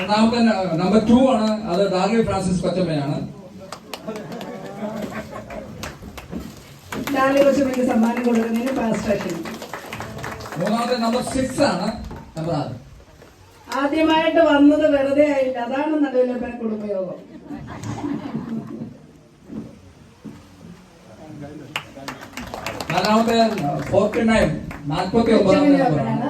രണ്ടാമത്തെ നമ്പർ 2 ആണ്, അത് ഡാർലി ഫ്രാൻസിസ് കൊച്ചമ്മയാണ്. ഡാർലി കൊച്ചമ്മയ്ക്ക് സമ്മാനം കൊടുക്കുന്നതിന് പാസ്റ്റർ. മൂന്നാമത്തെ നമ്പർ 6 ആണ്, നമ്പർ 6. ആദ്യമായിട്ട് വന്നത് വെറുതെ ആയില്ല, അതാണ് നടുവിലപ്പൻ കുടുംബയോഗം. നാലാമത്തെ 49 49 കൊടുക്കുകയാണ്.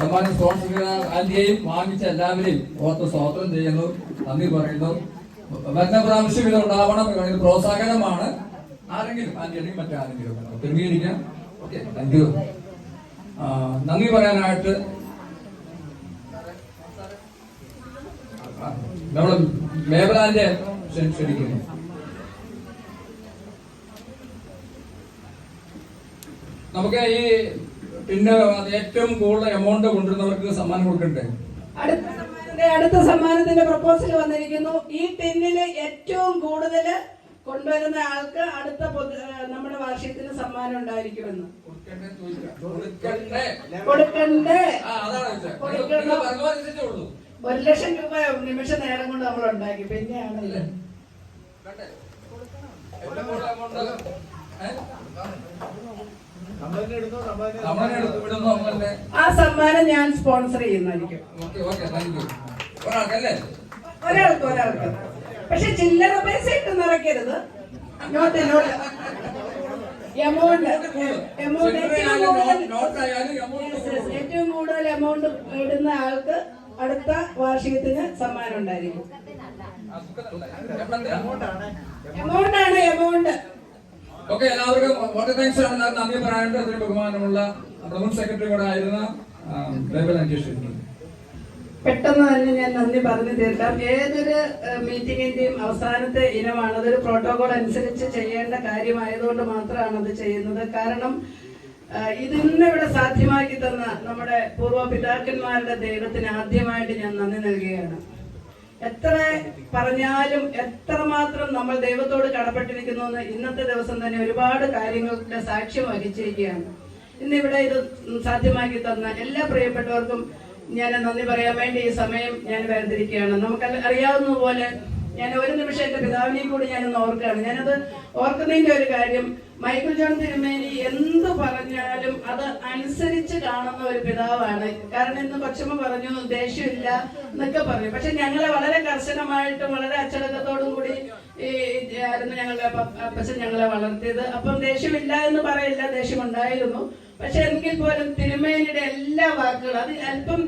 സമ്മാനം സ്പോൺസർ ചെയ്ത ആന്റിയെയും വാങ്ങിച്ച എല്ലാവരെയും ഓർത്ത് സ്തോത്രം ചെയ്യുന്നു, നന്ദി പറയുന്നു. വരുന്ന പ്രാവശ്യം ഇത് ഉണ്ടാവണം, ഇത് പ്രോത്സാഹനമാണ്. ആരെങ്കിലും ആന്റി അല്ലെങ്കിൽ മറ്റാരെങ്കിലും ക്രമീകരിക്കാം. Okay, thank you. നന്ദി പറയാനായിട്ട് നമ്മുടെ മേബലാന്റെ ക്ഷണിക്കുന്നു. നമുക്ക് ഈ പിന്നെ ഏറ്റവും കൂടുതൽ എമൗണ്ട് കൊണ്ടുവരുന്നവർക്ക് സമ്മാനം കൊടുക്കണ്ടേ? അടുത്ത സമ്മാനത്തിന്റെ പ്രപ്പോസൽ വന്നിരിക്കുന്നു. ഈ ടിന്നില് ഏറ്റവും കൂടുതൽ കൊണ്ടുവരുന്ന ആൾക്ക് അടുത്ത നമ്മുടെ വാർഷികത്തിന് സമ്മാനം ഉണ്ടായിരിക്കുമെന്ന്. കൊടുക്കണ്ടേ? 1,00,000 രൂപ നിമിഷ നേരം കൊണ്ട് നമ്മൾ ഉണ്ടാക്കി. പിന്നെയാണ് ആ സമ്മാനം ഞാൻ സ്പോൺസർ ചെയ്യുന്നതായിരിക്കും. ഒരാൾക്ക്. പക്ഷെ ചില്ലറ പൈസ ഇട്ട് നിറയ്ക്കരുത്. നോട്ട് എമൗണ്ട് ഏറ്റവും കൂടുതൽ എമൗണ്ട് ഇടുന്ന ആൾക്ക് അടുത്ത വാർഷികത്തിന് സമ്മാനം ഉണ്ടായിരിക്കും. എമൗണ്ട്. ഓക്കെ, എല്ലാവർക്കും വളരെ താങ്ക്സ് ആണ്. നന്ദി പറയാനുണ്ട്. അതിന് ബഹുമാനമുള്ള പ്രമുഖ സെക്രട്ടറി കൂടെ ആയിരുന്ന പെട്ടെന്ന് തന്നെ ഞാൻ നന്ദി പറഞ്ഞു തീർക്കാം. ഏതൊരു മീറ്റിംഗിന്റെയും അവസാനത്തെ ഇനമാണ്. അതൊരു പ്രോട്ടോകോൾ അനുസരിച്ച് ചെയ്യേണ്ട കാര്യമായതുകൊണ്ട് മാത്രമാണ് അത് ചെയ്യുന്നത്. കാരണം ഇതിന്നിവിടെ സാധ്യമാക്കി തന്ന നമ്മുടെ പൂർവ്വ പിതാക്കന്മാരുടെ ദൈവത്തിന് ആദ്യമായിട്ട് ഞാൻ നന്ദി നൽകുകയാണ്. എത്ര പറഞ്ഞാലും എത്രമാത്രം നമ്മൾ ദൈവത്തോട് കടപ്പെട്ടിരിക്കുന്നു എന്ന് ഇന്നത്തെ ദിവസം തന്നെ ഒരുപാട് കാര്യങ്ങളുടെ സാക്ഷ്യം വഹിച്ചിരിക്കുകയാണ്. ഇന്നിവിടെ ഇത് സാധ്യമാക്കി തന്ന എല്ലാ പ്രിയപ്പെട്ടവർക്കും ഞാൻ നന്ദി പറയാൻ വേണ്ടി ഈ സമയം ഞാൻ വേർതിരിക്കുകയാണ്. നമുക്ക് അറിയാവുന്ന പോലെ ഞാൻ ഒരു നിമിഷം എന്റെ പിതാവിനെയും കൂടി ഞാനൊന്ന് ഓർക്കുകയാണ്. ഞാനത് ഓർക്കുന്നതിന്റെ ഒരു കാര്യം, മൈക്കിൾ ജോൺ തിരുമേനി എന്ത് പറഞ്ഞാലും അത് അനുസരിച്ച് കാണുന്ന ഒരു പിതാവാണ്. കാരണം ഇന്ന് കൊച്ചമ്മ പറഞ്ഞു ദേഷ്യമില്ല എന്നൊക്കെ പറഞ്ഞു. പക്ഷെ ഞങ്ങളെ വളരെ കർശനമായിട്ടും വളരെ അച്ചടക്കത്തോടും കൂടി ആയിരുന്നു ഞങ്ങളുടെ അപ്പച്ചൻ ഞങ്ങളെ വളർത്തിയത്. അപ്പം ദേഷ്യമില്ല എന്ന് പറയില്ല, ദേഷ്യമുണ്ടായിരുന്നു. പക്ഷെ എങ്കിൽ പോലും തിരുമേനിയുടെ എല്ലാ വാക്കുകളും, അത് അല്പം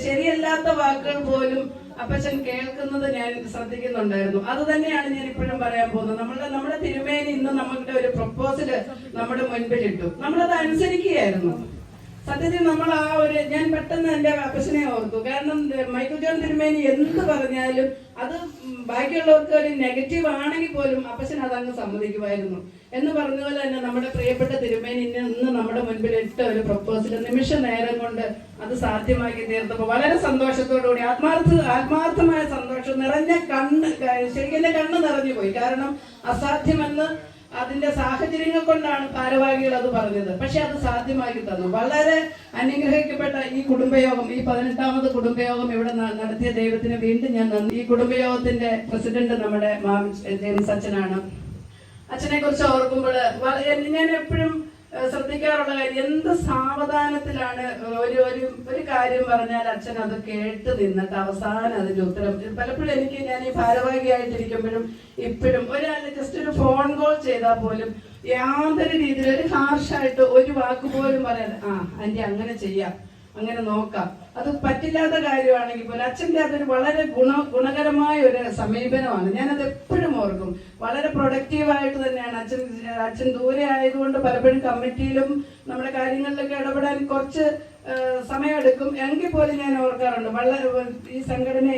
ശരിയല്ലാത്ത വാക്കുകൾ പോലും അപ്പച്ചൻ കേൾക്കുന്നത് ഞാൻ ശ്രദ്ധിക്കുന്നുണ്ടായിരുന്നു. അത് തന്നെയാണ് ഞാൻ ഇപ്പോഴും പറയാൻ പോകുന്നത്. നമ്മുടെ തിരുമേനി ഇന്ന് നമ്മുടെ ഒരു പ്രപ്പോസല് നമ്മുടെ മുൻപിലിട്ടു. നമ്മളത് അനുസരിക്കുകയായിരുന്നു. സത്യത്തിൽ നമ്മൾ ഞാൻ പെട്ടെന്ന് എന്റെ അപ്പച്ചനെ ഓർത്തു. കാരണം മൈക്കിൾ ജോൺ തിരുമേനി എന്ത് പറഞ്ഞാലും അത് ബാക്കിയുള്ളവർക്ക് ഒരു നെഗറ്റീവ് ആണെങ്കിൽ പോലും അപ്പച്ചൻ അതങ്ങ് സമ്മതിക്കുമായിരുന്നു. എന്ന് പറഞ്ഞതുപോലെ തന്നെ നമ്മുടെ പ്രിയപ്പെട്ട തിരുമേനി ഇന്ന് നമ്മുടെ മുൻപിൽ ഇട്ട ഒരു പ്രപ്പോസൽ നിമിഷ നേരം കൊണ്ട് അത് സാധ്യമാക്കി തീർത്തപ്പോൾ വളരെ സന്തോഷത്തോടുകൂടി ആത്മാർത്ഥമായ സന്തോഷം നിറഞ്ഞ ശരിക്കും എന്റെ കണ്ണ് നിറഞ്ഞു പോയി. കാരണം അസാധ്യമെന്ന് അതിന്റെ സാഹചര്യങ്ങൾ കൊണ്ടാണ് ഭാരവാഹികൾ അത് പറഞ്ഞത്. പക്ഷെ അത് സാധ്യമാക്കി തന്നു. വളരെ അനുഗ്രഹിക്കപ്പെട്ട ഈ കുടുംബയോഗം, ഈ 18ാമത് കുടുംബയോഗം ഇവിടെ നടത്തിയ ദൈവത്തിന് വീണ്ടും ഞാൻ നന്ദി. ഈ കുടുംബയോഗത്തിന്റെ പ്രസിഡന്റ് നമ്മുടെ ജെയിംസ് അച്ഛനാണ്. അച്ഛനെ കുറിച്ച് ഓർക്കുമ്പോൾ ഞാൻ എപ്പോഴും ശ്രദ്ധിക്കാറുള്ള കാര്യം, എന്ത് സാവധാനത്തിലാണ് ഒരു കാര്യം പറഞ്ഞാൽ അച്ഛൻ അത് കേട്ട് നിന്നിട്ട് അവസാനം അതിന്റെ ഉത്തരം. പലപ്പോഴും ഞാൻ ഈ ഭാരവാഹിയായിട്ടിരിക്കുമ്പോഴും ഇപ്പോഴും ഒരാളെ ജസ്റ്റ് ഒരു ഫോൺ കോൾ ചെയ്താൽ പോലും യാതൊരു രീതിയിൽ ഒരു ഹാർഷായിട്ട് ഒരു വാക്ക് പോലും പറയാൻ ആന്റി അങ്ങനെ ചെയ്യാം, അങ്ങനെ നോക്കാം, അത് പറ്റില്ലാത്ത കാര്യമാണെങ്കിൽ പോലും അച്ഛൻ്റെ അതൊരു വളരെ ഗുണകരമായ ഒരു സമീപനമാണ്. ഞാനത് എപ്പോഴും ഓർക്കും. വളരെ പ്രൊഡക്റ്റീവായിട്ട് തന്നെയാണ് അച്ഛൻ ദൂരെ ആയതുകൊണ്ട് പലപ്പോഴും കമ്മിറ്റിയിലും നമ്മുടെ കാര്യങ്ങളിലൊക്കെ ഇടപെടാൻ കുറച്ച് സമയമെടുക്കും. എങ്കിൽ പോലും ഞാൻ ഓർക്കാറുണ്ട് വളരെ ഈ സംഘടന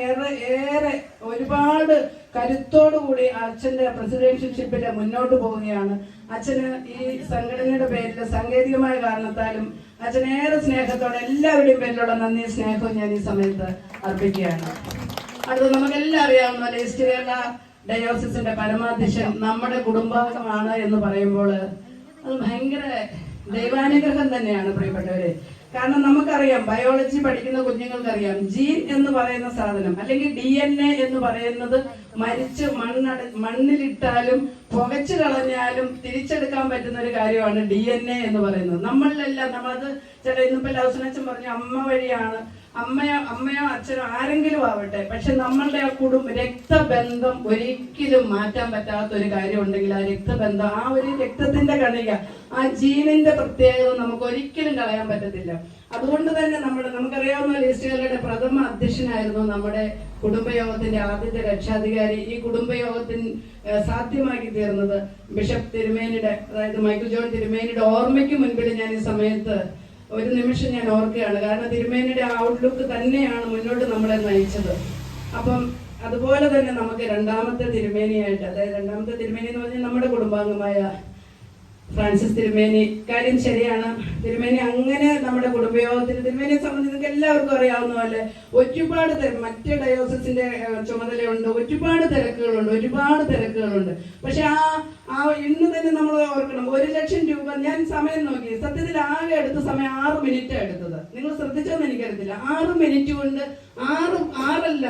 ഏറെ ഒരുപാട് കരുത്തോടുകൂടി അച്ഛന്റെ പ്രസിഡൻഷ്യൽഷിപ്പിൽ മുന്നോട്ട് പോവുകയാണ്. അച്ഛന് ഈ സംഘടനയുടെ പേരിൽ സാങ്കേതികമായ കാരണത്താലും അച്ഛനേറെ സ്നേഹത്തോടെ എല്ലാവരുടെയും പേരിലുള്ള നന്ദി സ്നേഹവും ഞാൻ ഈ സമയത്ത് അർപ്പിക്കുകയാണ്. അടുത്ത് നമുക്കെല്ലാം അറിയാവുന്ന ഈസ്റ്റ് കേരള ഡയോസിസിന്റെ പരമാധ്യക്ഷൻ നമ്മുടെ കുടുംബാംഗമാണ് എന്ന് പറയുമ്പോൾ അത് ഭയങ്കര ദൈവാനുഗ്രഹം തന്നെയാണ് പ്രിയപ്പെട്ടവരെ. കാരണം നമുക്കറിയാം, ബയോളജി പഠിക്കുന്ന കുഞ്ഞുങ്ങൾക്കറിയാം, ജീൻ എന്ന് പറയുന്ന സാധനം അല്ലെങ്കിൽ DNA എന്ന് പറയുന്നത് മരിച്ച് മണ്ണിലിട്ടാലും പുകച്ചു കളഞ്ഞാലും തിരിച്ചെടുക്കാൻ പറ്റുന്ന ഒരു കാര്യമാണ് DNA എന്ന് പറയുന്നത്. നമ്മളിലെല്ലാം നമ്മളത് ഇന്നിപ്പോ ലൗസനച്ചൻ പറഞ്ഞു അമ്മ വഴിയാണ്, അമ്മയോ അച്ഛനോ ആരെങ്കിലും ആവട്ടെ, പക്ഷെ നമ്മളുടെ ആ രക്തബന്ധം ഒരിക്കലും മാറ്റാൻ പറ്റാത്ത ഒരു കാര്യം ഉണ്ടെങ്കിൽ ആ രക്തബന്ധം, ആ ഒരു രക്തത്തിന്റെ കണിക, ആ ജീനിന്റെ പ്രത്യേകത നമുക്ക് ഒരിക്കലും കളയാൻ പറ്റത്തില്ല. അതുകൊണ്ട് തന്നെ നമുക്കറിയാവുന്ന ലിസ്റ്റുകളുടെ പ്രഥമ അധ്യക്ഷനായിരുന്നു നമ്മുടെ കുടുംബയോഗത്തിന്റെ ആദ്യത്തെ രക്ഷാധികാരി. ഈ കുടുംബയോഗത്തിന് സാധ്യമാക്കി തീർന്നത് ബിഷപ്പ് തിരുമേനിയുടെ, അതായത് മൈക്കിൾ ജോൺ തിരുമേനിയുടെ ഓർമ്മയ്ക്ക് മുൻപിൽ ഞാൻ ഈ സമയത്ത് ഒരു നിമിഷം ഞാൻ ഓർക്കുകയാണ്. കാരണം തിരുമേനിയുടെ ഔട്ട്ലുക്ക് തന്നെയാണ് മുന്നോട്ട് നമ്മളെ നയിച്ചത്. അപ്പം അതുപോലെ തന്നെ നമുക്ക് രണ്ടാമത്തെ തിരുമേനിയായിട്ട്, അതായത് രണ്ടാമത്തെ തിരുമേനി എന്ന് പറഞ്ഞാൽ നമ്മുടെ കുടുംബാംഗമായ ഫ്രാൻസിസ് തിരുമേനി. കാര്യം ശരിയാണ്, തിരുമേനി അങ്ങനെ നമ്മുടെ കുടുംബയോഗത്തിന്, തിരുമേനിയെ സംബന്ധിച്ച് നിങ്ങൾക്ക് എല്ലാവർക്കും അറിയാവുന്ന പോലെ ഒരുപാട് മറ്റ് ഡയോസിന്റെ ചുമതലയുണ്ട്, ഒരുപാട് തിരക്കുകളുണ്ട്. പക്ഷെ ആ ഇന്ന് തന്നെ നമ്മൾ ഓർക്കണം, 1,00,000 രൂപ ഞാൻ സമയം നോക്കി, സത്യത്തിൽ ആകെ എടുത്ത സമയം 6 മിനിറ്റ് എടുത്തത്. നിങ്ങൾ ശ്രദ്ധിച്ചോന്ന് എനിക്കറിയത്തില്ല. 6 മിനിറ്റ് കൊണ്ട് ആറല്ല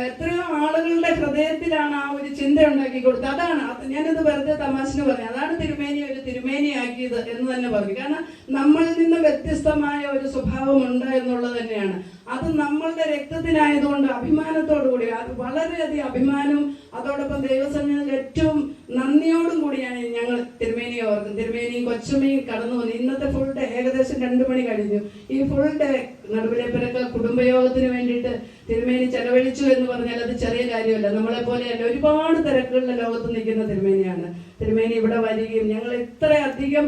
എത്രയോ ആളുകളുടെ ഹൃദയത്തിലാണ് ആ ഒരു ചിന്ത ഉണ്ടാക്കി കൊടുത്തത്. അതാണ് ഞാനത് വെറുതെ തമാശന് പറഞ്ഞു, അതാണ് തിരുമേനി ഒരു തിരുമേനിയാക്കിയത് എന്ന് തന്നെ പറഞ്ഞു. കാരണം നമ്മളിൽ നിന്ന് വ്യത്യസ്തമായ ഒരു സ്വഭാവം ഉണ്ട് എന്നുള്ളത് തന്നെയാണ്. അത് നമ്മളുടെ രക്തത്തിനായതുകൊണ്ട് അഭിമാനത്തോടു കൂടി, അത് വളരെയധികം അഭിമാനവും അതോടൊപ്പം ദൈവസന്നിധിയിൽ ഏറ്റവും നന്ദിയോടും കൂടിയാണ് ഞങ്ങൾ തിരുമേനിയെ ഓർക്കുന്നത്. തിരുമേനിയും കൊച്ചമ്മയും കടന്നു വന്നു. ഇന്നത്തെ ഫുൾ ഡേ ഏകദേശം 2 മണി കഴിഞ്ഞു. ഈ ഫുൾ ഡേ നടുവിലെപ്പരക്ക കുടുംബയോഗത്തിന് വേണ്ടിയിട്ട് തിരുമേനി ചെലവഴിച്ചു എന്ന് പറഞ്ഞാൽ അത് ചെറിയ കാര്യമല്ല. നമ്മളെ പോലെയല്ല, ഒരുപാട് തിരക്കുകളുടെ ലോകത്ത് നിൽക്കുന്ന തിരുമേനിയാണ്. തിരുമേനി ഇവിടെ വരികയും ഞങ്ങൾ ഇത്രയധികം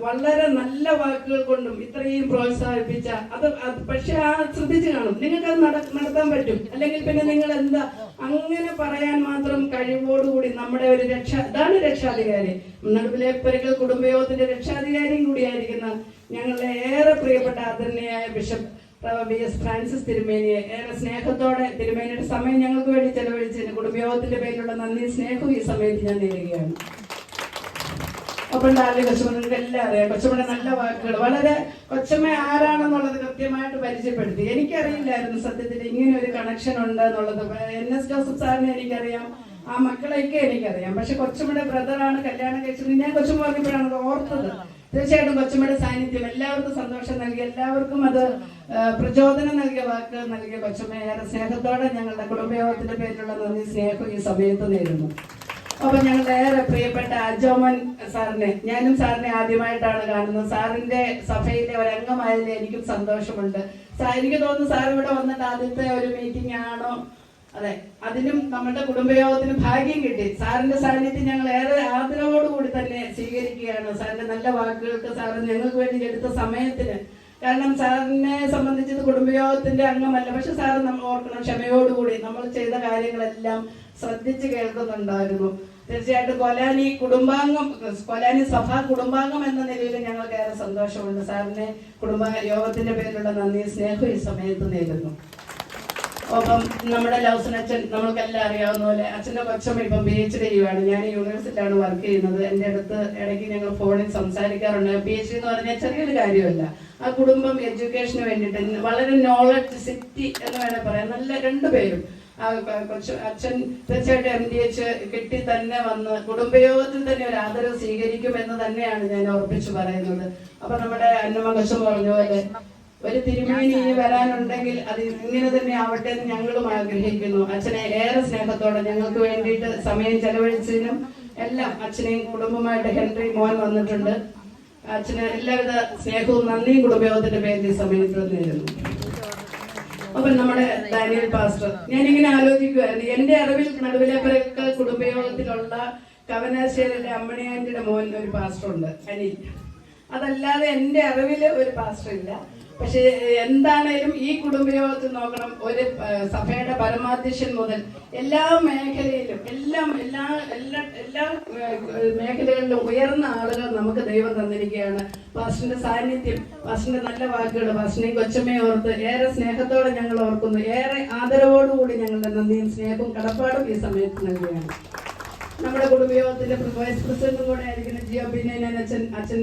വളരെ നല്ല വാക്കുകൾ കൊണ്ടും ഇത്രയും പ്രോത്സാഹിപ്പിച്ച അത് പക്ഷെ ശ്രദ്ധിച്ചു കാണും, നിങ്ങൾക്ക് അത് നടത്താൻ പറ്റും, അല്ലെങ്കിൽ പിന്നെ നിങ്ങൾ എന്താ അങ്ങനെ പറയാൻ മാത്രം കഴിവോടുകൂടി നമ്മുടെ ഒരു ഇതാണ് രക്ഷാധികാരി, നടുവിലെപ്പരക്കൽ കുടുംബയോഗത്തിന്റെ രക്ഷാധികാരിയും കൂടിയായിരിക്കുന്ന ഞങ്ങളുടെ ഏറെ പ്രിയപ്പെട്ട ആദരണീയായ ബിഷപ്പ് BS ഫ്രാൻസിസ് തിരുമേനിയെ ഏറെ സ്നേഹത്തോടെ തിരുമേനിയുടെ സമയം ഞങ്ങൾക്ക് വേണ്ടി ചെലവഴിച്ചതിന് കുടുംബയോഗത്തിന്റെ പേരിലുള്ള നന്ദി സ്നേഹവും ഈ സമയത്ത് ഞാൻ നേരുകയാണ്. ഒപ്പം കൊച്ചമ്മ നിങ്ങൾക്ക് എല്ലാം അറിയാം. കൊച്ചമ്മയുടെ നല്ല വാക്കുകൾ, വളരെ കൊച്ചമ്മ ആരാണെന്നുള്ളത് കൃത്യമായിട്ട് പരിചയപ്പെടുത്തി. എനിക്കറിയില്ലായിരുന്നു സത്യത്തിൽ ഇങ്ങനെ ഒരു കണക്ഷൻ ഉണ്ട് എന്നുള്ളത്. NS ജോസഫ് സാറിനെ എനിക്കറിയാം, ആ മക്കളെയൊക്കെ എനിക്കറിയാം. പക്ഷെ കൊച്ചമ്മയുടെ ബ്രദറാണ് കല്യാണം കഴിച്ചത്. ഞാൻ കൊച്ചമ്മ പറഞ്ഞപ്പോഴാണ് ഓർത്തത്. തീർച്ചയായിട്ടും കൊച്ചമ്മയുടെ സാന്നിധ്യം എല്ലാവർക്കും സന്തോഷം നൽകി, എല്ലാവർക്കും അത് പ്രചോദനം നൽകിയ വാക്ക് നൽകിയ കൊച്ചമ്മ ഏറെ സ്നേഹത്തോടെ ഞങ്ങളുടെ കുടുംബയോഗത്തിന്റെ പേരിലുള്ള നന്ദി സ്നേഹം ഈ സമയത്ത് നേരുന്നു. അപ്പൊ ഞങ്ങളുടെ ഏറെ പ്രിയപ്പെട്ട അജോമൻ സാറിനെ, ഞാനും സാറിനെ ആദ്യമായിട്ടാണ് കാണുന്നത്. സാറിന്റെ സഭയിലെ ഒരംഗമായതിൽ എനിക്കും സന്തോഷമുണ്ട്. എനിക്ക് തോന്നുന്നു സാർ ഇവിടെ വന്നിട്ട് ആദ്യത്തെ ഒരു മീറ്റിംഗ് ആണോ? അതെ, അതിനും നമ്മുടെ കുടുംബയോഗത്തിന് ഭാഗ്യം കിട്ടി. സാറിന്റെ സാന്നിധ്യം ഞങ്ങൾ ഏറെ ആദരവോടുകൂടി തന്നെ സ്വീകരിക്കുകയാണ്. സാറിന്റെ നല്ല വാക്കുകൾക്ക്, സാറ് ഞങ്ങൾക്ക് വേണ്ടി എടുത്ത സമയത്തിന്. കാരണം സാറിനെ സംബന്ധിച്ചത് കുടുംബയോഗത്തിന്റെ അംഗമല്ല, പക്ഷെ സാറ് നമ്മൾ ഓർക്കണം, ക്ഷമയോടുകൂടി നമ്മൾ ചെയ്ത കാര്യങ്ങളെല്ലാം ശ്രദ്ധിച്ച് കേൾക്കുന്നുണ്ടായിരുന്നു. തീർച്ചയായിട്ടും കൊലാനി സഭാ കുടുംബാംഗം എന്ന നിലയിൽ ഞങ്ങൾക്ക് ഏറെ സന്തോഷമുണ്ട്. സാറിനെ യോഗത്തിന്റെ പേരിലുള്ള നന്ദി സ്നേഹം ഈ സമയത്ത് നേരുന്നു. ഒപ്പം നമ്മുടെ ലൗസനച്ഛൻ നമ്മൾക്കെല്ലാം അറിയാവുന്ന പോലെ അച്ഛൻ്റെ കൊച്ചമ്മ ഇപ്പം PhD ചെയ്യുവാണ്. ഞാൻ യൂണിവേഴ്സിറ്റിയിലാണ് വർക്ക് ചെയ്യുന്നത്. എൻ്റെ അടുത്ത് ഇടയ്ക്ക് ഞങ്ങൾ ഫോണിൽ സംസാരിക്കാറുണ്ട്. PhD എന്ന് പറഞ്ഞാൽ ചെറിയൊരു കാര്യമല്ല. ആ കുടുംബം എഡ്യൂക്കേഷന് വേണ്ടിയിട്ട് വളരെ നോളജ് സിറ്റി എന്ന് വേണേൽ പറയാം. നല്ല 2 പേരും അച്ഛൻ തീർച്ചയായിട്ടും MDH കിട്ടി തന്നെ വന്ന് കുടുംബയോഗത്തിൽ തന്നെ ഒരു ആദരവ് സ്വീകരിക്കുമെന്ന് തന്നെയാണ് ഞാൻ ഉറപ്പിച്ചു പറയുന്നത്. അപ്പൊ നമ്മുടെ അന്നമ്മ കൊച്ചമ്മ പറഞ്ഞ പോലെ ഒരു തിരുമേനി വരാനുണ്ടെങ്കിൽ അത് ഇങ്ങനെ തന്നെ ആവട്ടെ എന്ന് ഞങ്ങളും ആഗ്രഹിക്കുന്നു. അച്ഛനെ ഏറെ സ്നേഹത്തോടെ ഞങ്ങൾക്ക് വേണ്ടിയിട്ട് സമയം ചെലവഴിച്ചതിനും എല്ലാം അച്ഛനെയും കുടുംബമായിട്ട് ഹെൻറി മോൻ വന്നിട്ടുണ്ട്. അച്ഛന് എല്ലാവിധ സ്നേഹവും നന്ദിയും കുടുംബയോഗത്തിന്റെ പേരിൽ ഈ സമയത്ത് നേരുന്നു. അപ്പൊ നമ്മുടെ ഡാനിയൽ പാസ്റ്റർ, ഞാനിങ്ങനെ ആലോചിക്കുമായിരുന്നു, എന്റെ അറിവിൽ നടുവിലെപ്പരക്കൽ കുടുംബയോഗത്തിലുള്ള കവനാശ്ശേരിയിലെ അമ്മണി ആന്റിയുടെ മോൻ ഒരു പാസ്റ്റർ ഉണ്ട്, അനിൽ. അതല്ലാതെ എന്റെ അറിവില് ഒരു പാസ്റ്റർ ഇല്ല. പക്ഷേ എന്താണേലും ഈ കുടുംബയോഗത്തിൽ നോക്കണം, ഒരു സഭയുടെ പരമാധ്യക്ഷൻ മുതൽ എല്ലാ മേഖലയിലും എല്ലാ മേഖലകളിലും ഉയർന്ന ആളുകൾ നമുക്ക് ദൈവം തന്നിരിക്കുകയാണ്. പാസ്റ്ററിന്റെ സാന്നിധ്യം, പാസ്റ്ററിന്റെ നല്ല വാക്കുകൾ, പാസ്റ്ററിനെയും കൊച്ചമ്മയെ ഓർത്ത് ഏറെ സ്നേഹത്തോടെ ഞങ്ങൾ ഓർക്കുന്നു. ഏറെ ആദരവോടുകൂടി ഞങ്ങളുടെ നന്ദിയും സ്നേഹവും കടപ്പാടും ഈ സമയത്ത് നൽകുകയാണ്. നമ്മുടെ കുടുംബയോഗത്തിന്റെ വൈസ് പ്രസിഡന്റും കൂടെ ആയിരിക്കുന്ന ജിയോ ബിനയൻ അച്ഛൻ